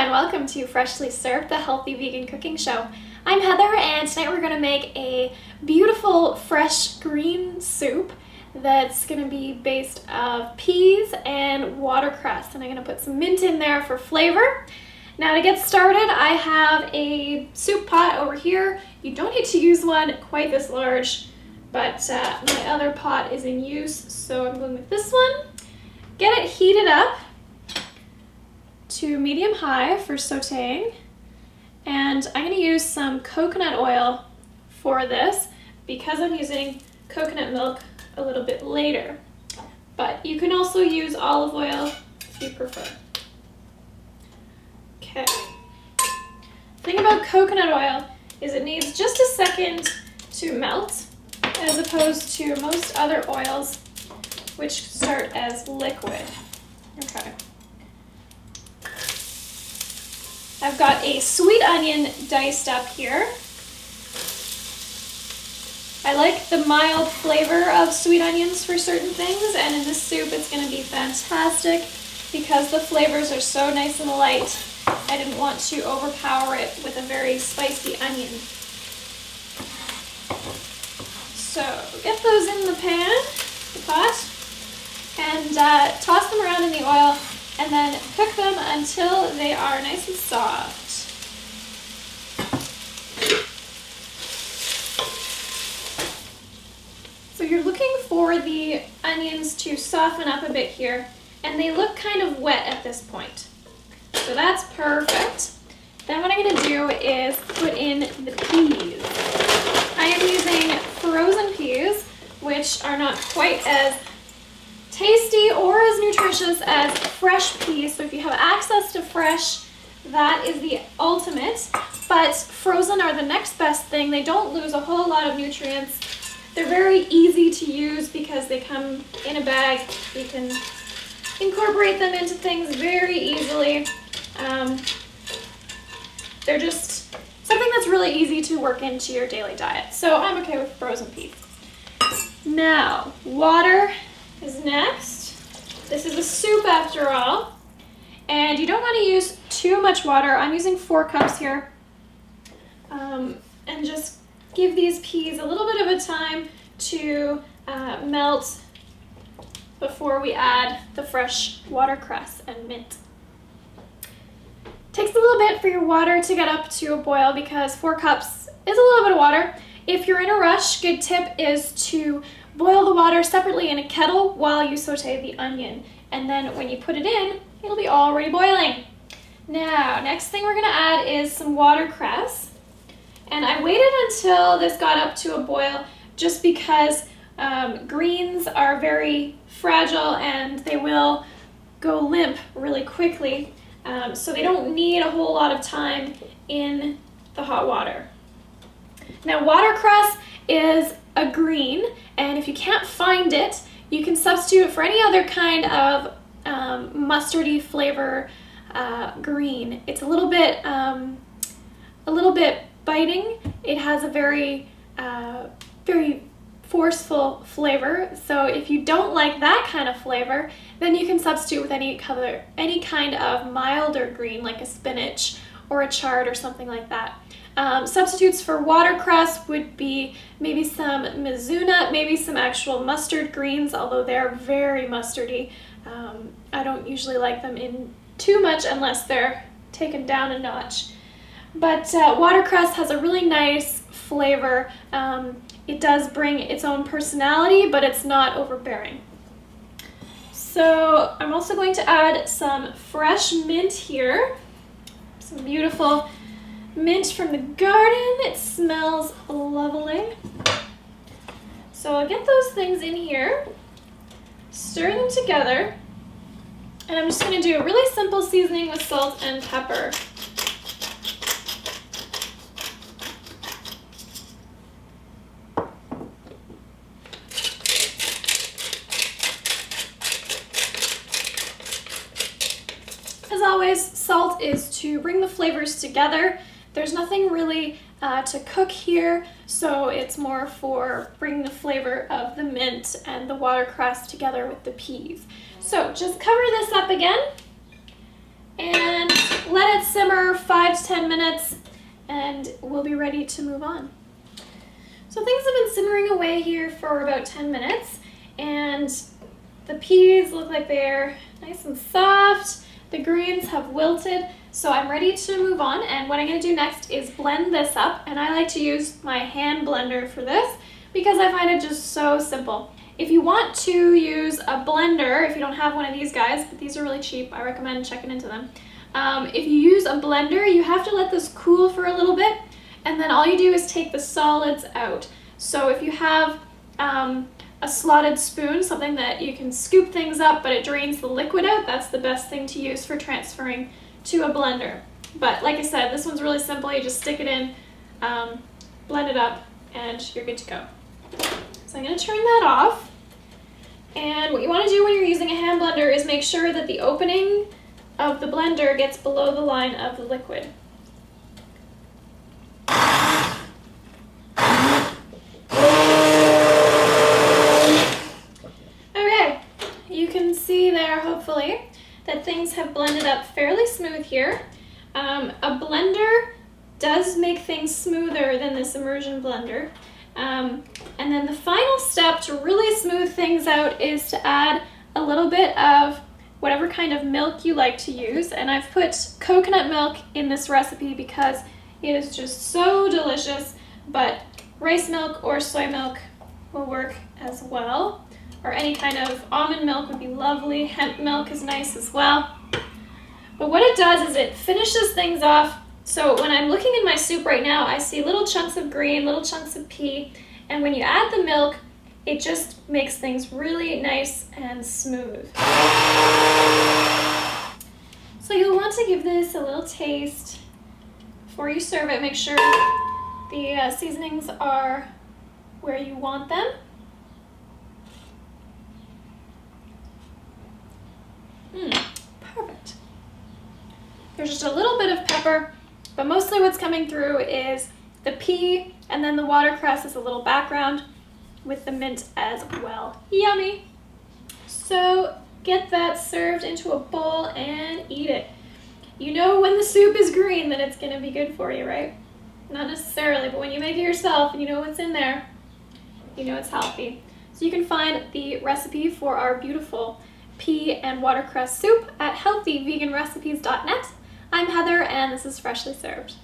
and welcome to Freshly Served, the healthy vegan cooking show. I'm Heather, and tonight we're going to make a beautiful fresh green soup that's going to be based of peas and watercress, and I'm going to put some mint in there for flavor. Now to get started, I have a soup pot over here. You don't need to use one quite this large, but my other pot is in use, so I'm going with this one. Get it heated up to medium-high for sauteing, and I'm going to use some coconut oil for this because I'm using coconut milk a little bit later, but you can also use olive oil if you prefer. Okay. The thing about coconut oil is it needs just a second to melt as opposed to most other oils which start as liquid. Okay. I've got a sweet onion diced up here. I like the mild flavor of sweet onions for certain things, and in this soup it's going to be fantastic because the flavors are so nice and light. I didn't want to overpower it with a very spicy onion. So get those in the pan, the pot, and toss them around in the oil, and then cook them until they are nice and soft. So you're looking for the onions to soften up a bit here, and they look kind of wet at this point. So that's perfect. Then what I'm going to do is put in the peas. I am using frozen peas, which are not quite as tasty or as nutritious as fresh peas. So if you have access to fresh, that is the ultimate. But frozen are the next best thing. They don't lose a whole lot of nutrients. They're very easy to use because they come in a bag. You can incorporate them into things very easily. They're just something that's really easy to work into your daily diet. So I'm okay with frozen peas. Now, water is next. This is a soup after all, and you don't want to use too much water. I'm using 4 cups here, and just give these peas a little bit of a time to melt before we add the fresh watercress and mint. Takes a little bit for your water to get up to a boil because 4 cups is a little bit of water. If you're in a rush, good tip is to boil the water separately in a kettle while you saute the onion, and then when you put it in, it'll be already boiling. Now, next thing we're going to add is some watercress, and I waited until this got up to a boil just because greens are very fragile and they will go limp really quickly, so they don't need a whole lot of time in the hot water. Now, watercress is a green, and if you can't find it, you can substitute it for any other kind of mustardy flavor green. It's a little bit biting. It has a very forceful flavor. So if you don't like that kind of flavor, then you can substitute with any kind of milder green, like a spinach or a chard or something like that. Substitutes for watercress would be maybe some mizuna, maybe some actual mustard greens, although they're very mustardy. I don't usually like them in too much unless they're taken down a notch. But watercress has a really nice flavor. It does bring its own personality, but it's not overbearing. So I'm also going to add some fresh mint here. Some beautiful mint from the garden. It smells lovely. So I'll get those things in here, stir them together, and I'm just going to do a really simple seasoning with salt and pepper. As always, salt is to bring the flavors together. There's nothing really to cook here, so it's more for bringing the flavor of the mint and the watercress together with the peas. So just cover this up again, and let it simmer 5 to 10 minutes and we'll be ready to move on. So things have been simmering away here for about 10 minutes and the peas look like they're nice and soft. The greens have wilted, so I'm ready to move on, and what I'm going to do next is blend this up, and I like to use my hand blender for this because I find it just so simple. If you want to use a blender, if you don't have one of these guys, but these are really cheap, I recommend checking into them. If you use a blender, you have to let this cool for a little bit, and then all you do is take the solids out. So if you have a slotted spoon, something that you can scoop things up but it drains the liquid out, that's the best thing to use for transferring to a blender. But like I said, this one's really simple. You just stick it in, blend it up, and you're good to go. So I'm going to turn that off. And what you want to do when you're using a hand blender is make sure that the opening of the blender gets below the line of the liquid. Okay, you can see there hopefully that things have blended up fairly smooth here. A blender does make things smoother than this immersion blender. And then the final step to really smooth things out is to add a little bit of whatever kind of milk you like to use. And I've put coconut milk in this recipe because it is just so delicious, but rice milk or soy milk will work as well. Or any kind of almond milk would be lovely. Hemp milk is nice as well. But what it does is it finishes things off. So when I'm looking in my soup right now, I see little chunks of green, little chunks of pea, and when you add the milk, it just makes things really nice and smooth. So you'll want to give this a little taste before you serve it. Make sure the seasonings are where you want them. Perfect. There's just a little bit of pepper, but mostly what's coming through is the pea, and then the watercress is a little background with the mint as well. Yummy! So get that served into a bowl and eat it. You know when the soup is green that it's gonna be good for you, right? Not necessarily, but when you make it yourself and you know what's in there, you know it's healthy. So you can find the recipe for our beautiful pea and watercress soup at healthyveganrecipes.net. I'm Heather, and this is Freshly Served.